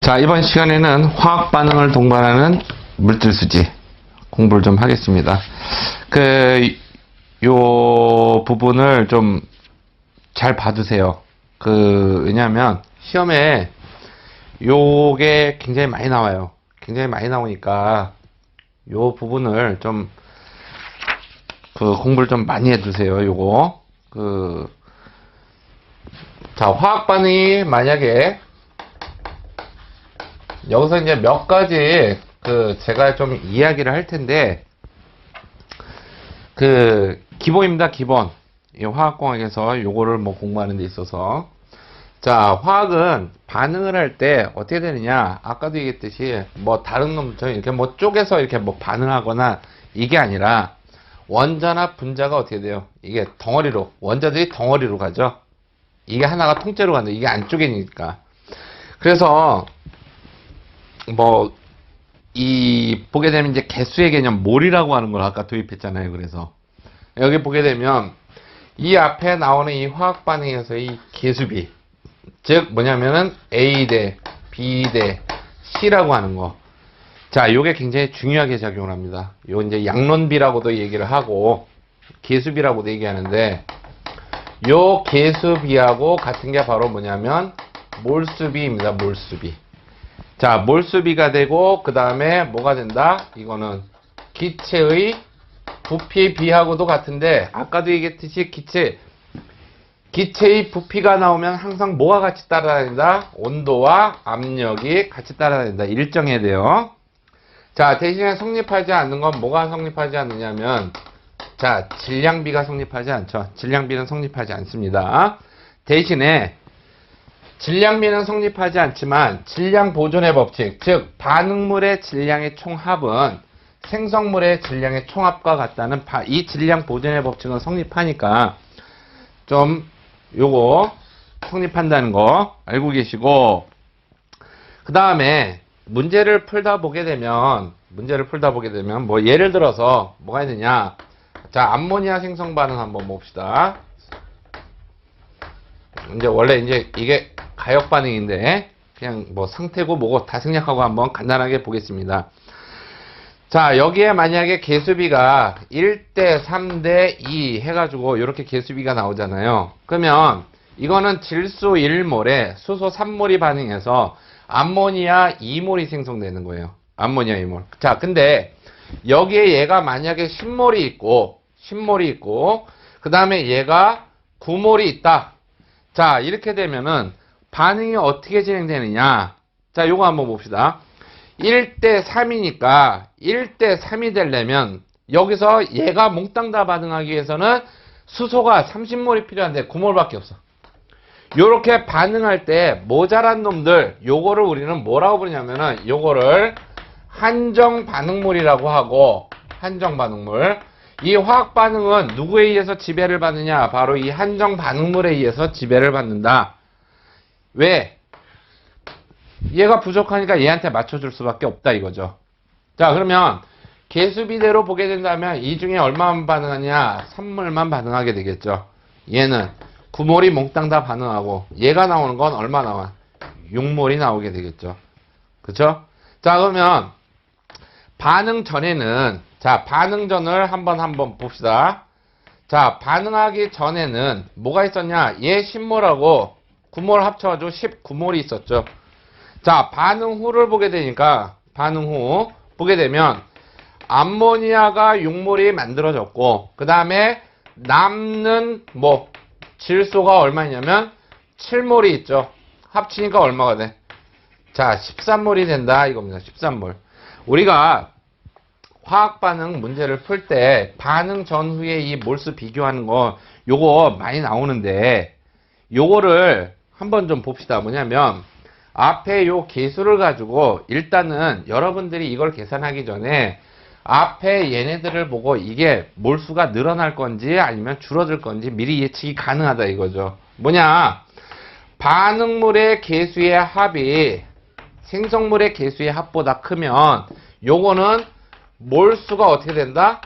자, 이번 시간에는 화학 반응을 동반하는 물질수지 공부를 좀 하겠습니다. 요 부분을 좀 잘 봐두세요. 왜냐하면 시험에 요게 굉장히 많이 나와요. 굉장히 많이 나오니까 요 부분을 좀 공부를 좀 많이 해두세요. 요거 자, 화학 반응이 만약에 여기서 이제 몇 가지 제가 좀 이야기를 할 텐데 기본입니다. 기본. 이 화학공학에서 요거를 뭐 공부하는 데 있어서 자, 화학은 반응을 할 때 어떻게 되느냐, 아까도 얘기했듯이 뭐 다른 놈처럼 이렇게 뭐 쪼개서 이렇게 뭐 반응하거나 이게 아니라 원자나 분자가 어떻게 돼요? 이게 덩어리로, 원자들이 덩어리로 가죠. 이게 하나가 통째로 간다. 이게 안 쪼개니까. 그래서 보게 되면 이제 개수의 개념, 몰이라고 하는 걸 아까 도입했잖아요. 그래서 여기 보게 되면 이 앞에 나오는 이 화학 반응에서 이 개수비, 즉 뭐냐면은 A 대 B 대 C라고 하는 거. 자, 요게 굉장히 중요하게 작용을 합니다. 요 이제 양론비라고도 얘기를 하고 개수비라고도 얘기하는데, 요 개수비하고 같은 게 바로 뭐냐면 몰수비입니다. 몰수비. 자, 몰수비가 되고 그 다음에 뭐가 된다? 이거는 기체의 부피 비하고도 같은데, 아까도 얘기했듯이 기체의 부피가 나오면 항상 뭐가 같이 따라다닌다? 온도와 압력이 같이 따라다닌다. 일정해야 돼요. 자, 대신에 성립하지 않는 건 뭐가 성립하지 않느냐면, 자, 질량비가 성립하지 않죠. 질량비는 성립하지 않습니다. 대신에 질량비는 성립하지 않지만 질량 보존의 법칙, 즉 반응물의 질량의 총합은 생성물의 질량의 총합과 같다는 이 질량 보존의 법칙은 성립하니까 좀 요거 성립한다는 거 알고 계시고, 그 다음에 문제를 풀다 보게 되면 뭐 예를 들어서 뭐가 있느냐. 자, 암모니아 생성 반응 한번 봅시다. 원래 이게 가역 반응인데 그냥 뭐 상태고 뭐고 다 생략하고 한번 간단하게 보겠습니다. 자, 여기에 만약에 개수비가 1대 3대 2 해가지고 이렇게 개수비가 나오잖아요. 그러면 이거는 질소 1몰에 수소 3몰이 반응해서 암모니아 2몰이 생성되는 거예요. 암모니아 2몰. 자, 근데 여기에 얘가 만약에 10몰이 있고 그 다음에 얘가 9몰이 있다. 자, 이렇게 되면은 반응이 어떻게 진행되느냐. 자, 요거 한번 봅시다. 1대 3이니까 1대 3이 되려면 여기서 얘가 몽땅 다 반응하기 위해서는 수소가 30몰이 필요한데 9몰밖에 없어. 요렇게 반응할 때 모자란 놈들, 요거를 우리는 뭐라고 부르냐면은 요거를 한정 반응물이라고 하고, 한정 반응물. 이 화학 반응은 누구에 의해서 지배를 받느냐? 바로 이 한정 반응물에 의해서 지배를 받는다. 왜? 얘가 부족하니까 얘한테 맞춰줄 수밖에 없다 이거죠. 자, 그러면 개수비대로 보게 된다면 이 중에 얼마만 반응하냐? 3몰만 반응하게 되겠죠. 얘는 9몰이 몽땅 다 반응하고, 얘가 나오는 건 얼마 나와? 6몰이 나오게 되겠죠. 그쵸? 자, 그러면 반응 전에는, 자, 반응 전을 한번 봅시다. 자, 반응하기 전에는 뭐가 있었냐? 얘 10몰하고 9몰 합쳐가지고 19몰이 있었죠. 자, 반응 후를 보게 되니까, 반응 후 보게 되면 암모니아가 6몰이 만들어졌고, 그 다음에 남는 질소가 얼마냐면 7몰이 있죠. 합치니까 얼마가 돼? 자, 13몰이 된다 이겁니다. 13몰. 우리가 화학 반응 문제를 풀 때 반응 전후에 이 몰수 비교하는 거 요거 많이 나오는데, 요거를 한번 좀 봅시다. 뭐냐면 앞에 요 개수를 가지고 일단은 여러분들이 이걸 계산하기 전에 앞에 얘네들을 보고 이게 몰수가 늘어날 건지 아니면 줄어들 건지 미리 예측이 가능하다 이거죠. 뭐냐, 반응물의 개수의 합이 생성물의 개수의 합보다 크면 요거는 몰수가 어떻게 된다?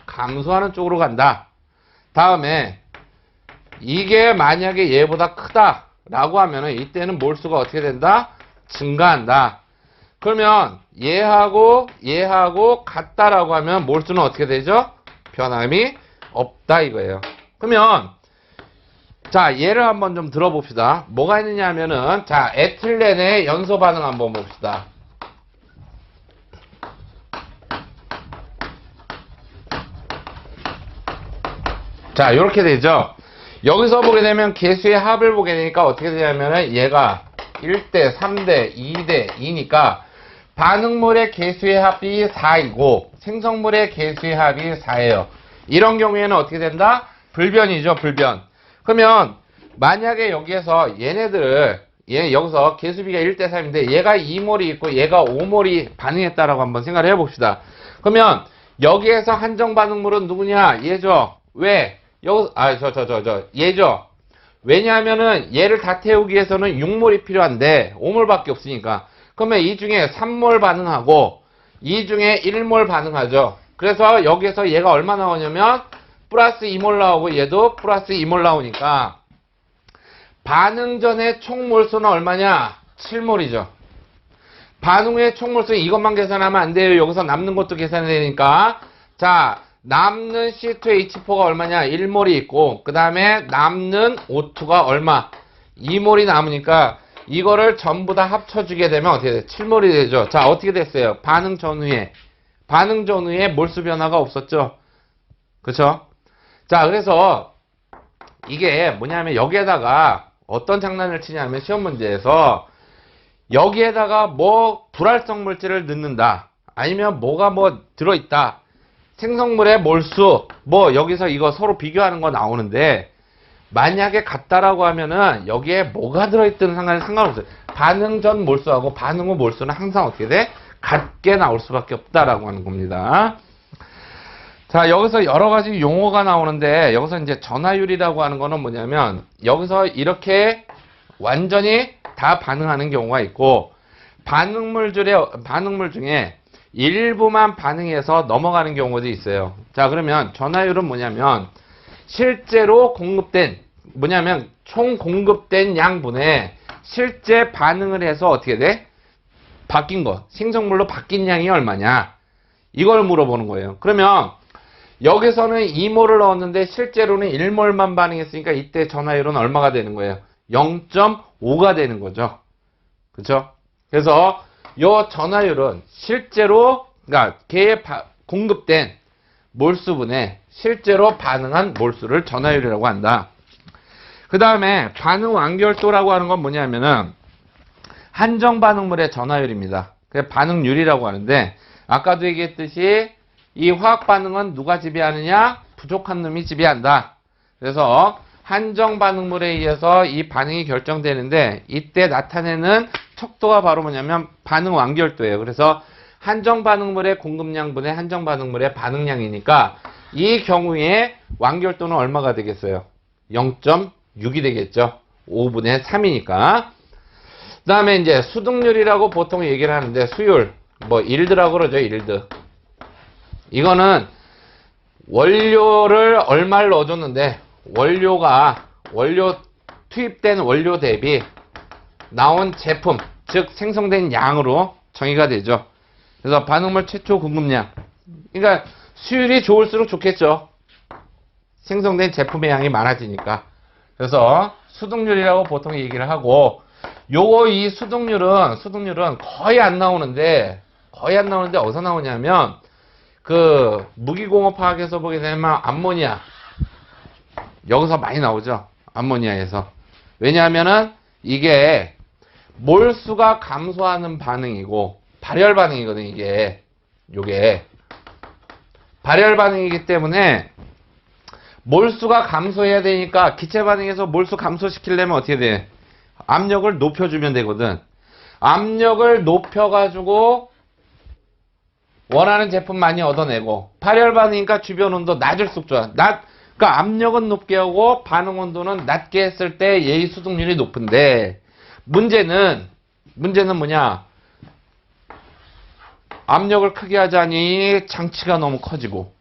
감소하는 쪽으로 간다. 다음에 이게 만약에 얘보다 크다 라고 하면은 이때는 몰수가 어떻게 된다? 증가한다. 그러면 얘하고 같다라고 하면 몰수는 어떻게 되죠? 변함이 없다 이거예요. 그러면 자, 얘를 한번 좀 들어봅시다. 뭐가 있느냐 하면은, 자, 에틸렌의 연소 반응 한번 봅시다. 자, 이렇게 되죠. 여기서 보게 되면 개수의 합을 보게 되니까 어떻게 되냐면은 얘가 1대, 3대, 2대, 2니까 반응물의 개수의 합이 4이고 생성물의 개수의 합이 4예요. 이런 경우에는 어떻게 된다? 불변이죠, 불변. 그러면 만약에 여기에서 얘네들을 여기서 개수비가 1대 3인데 얘가 2몰이 있고 얘가 5몰이 반응했다라고 한번 생각을 해봅시다. 그러면 여기에서 한정 반응물은 누구냐? 얘죠. 왜? 여기 얘죠. 왜냐하면은 얘를 다 태우기 위해서는 6몰이 필요한데 5몰밖에 없으니까. 그러면 이 중에 3몰 반응하고 이 중에 1몰 반응하죠. 그래서 여기에서 얘가 얼마 나오냐면 플러스 2몰 나오고 얘도 플러스 2몰 나오니까 반응 전의 총 몰수는 얼마냐? 7몰이죠. 반응 후의 총 몰수 이것만 계산하면 안 돼요. 여기서 남는 것도 계산해야 되니까. 자, 남는 C2H4가 얼마냐? 1몰이 있고 그 다음에 남는 O2가 얼마? 2몰이 남으니까 이거를 전부 다 합쳐주게 되면 어떻게 돼? 7몰이 되죠. 자, 어떻게 됐어요? 반응 전후에 몰수 변화가 없었죠. 그쵸? 자, 그래서 이게 뭐냐면 여기에다가 어떤 장난을 치냐면 시험 문제에서 여기에다가 뭐 불활성 물질을 넣는다. 아니면 뭐가 뭐 들어있다. 생성물의 몰수 뭐 여기서 이거 서로 비교하는 거 나오는데 만약에 같다라고 하면은 여기에 뭐가 들어있든 상관없어요. 반응 전 몰수하고 반응 후 몰수는 항상 어떻게 돼? 같게 나올 수밖에 없다라고 하는 겁니다. 자, 여기서 여러 가지 용어가 나오는데 여기서 이제 전하율이라고 하는 거는 뭐냐면 여기서 이렇게 완전히 다 반응하는 경우가 있고 반응물 중에 일부만 반응해서 넘어가는 경우도 있어요. 자, 그러면 전하율은 뭐냐면 실제로 공급된 총 공급된 양분에 실제 반응을 해서 어떻게 돼? 바뀐 거, 생성물로 바뀐 양이 얼마냐? 이걸 물어보는 거예요. 그러면 여기서는 2몰을 넣었는데 실제로는 1몰만 반응했으니까 이때 전하율은 얼마가 되는 거예요? 0.5가 되는 거죠. 그쵸? 그래서 요 전하율은 실제로 그러니까 걔에 공급된 몰수분에 실제로 반응한 몰수를 전하율이라고 한다. 그 다음에 반응 완결도라고 하는 건 뭐냐면은 한정 반응물의 전하율입니다. 그게 반응률이라고 하는데 아까도 얘기했듯이 이 화학 반응은 누가 지배하느냐? 부족한 놈이 지배한다. 그래서 한정 반응물에 의해서 이 반응이 결정되는데 이때 나타내는 척도가 바로 뭐냐면 반응 완결도예요. 그래서 한정 반응물의 공급량분의 한정 반응물의 반응량이니까 이 경우에 완결도는 얼마가 되겠어요? 0.6이 되겠죠. 5분의 3이니까. 그 다음에 이제 수득률이라고 보통 얘기를 하는데 수율 뭐 일드라고 그러죠. 일드. 이거는 원료를 얼마를 넣어줬는데 원료 투입된 원료 대비 나온 제품 즉 생성된 양으로 정의가 되죠. 그래서 반응물 최초 공급량 그러니까 수율이 좋을수록 좋겠죠. 생성된 제품의 양이 많아지니까. 그래서 수득률이라고 보통 얘기를 하고 이 수득률은 거의 안 나오는데 어디서 나오냐면 그 무기공업화학에서 보게 되면 암모니아 여기서 많이 나오죠. 암모니아에서. 왜냐하면은 이게 몰수가 감소하는 반응이고 발열 반응이거든. 요게 발열 반응이기 때문에 몰수가 감소해야 되니까 기체 반응에서 몰수 감소시키려면 어떻게 돼? 압력을 높여주면 되거든. 압력을 높여가지고 원하는 제품 많이 얻어내고 발열 반응이니까 주변 온도 낮을수록 좋아. 그러니까 압력은 높게 하고 반응 온도는 낮게 했을 때 얘의 수득률이 높은데 문제는 뭐냐? 압력을 크게 하자니 장치가 너무 커지고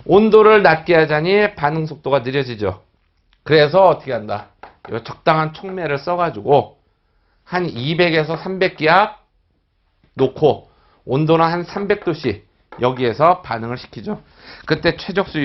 온도를 낮게 하자니 반응 속도가 느려지죠. 그래서 어떻게 한다? 이 적당한 촉매를 써가지고 한 200에서 300기압 놓고 온도는 한 300도씨 여기에서 반응을 시키죠. 그때 최적 수율이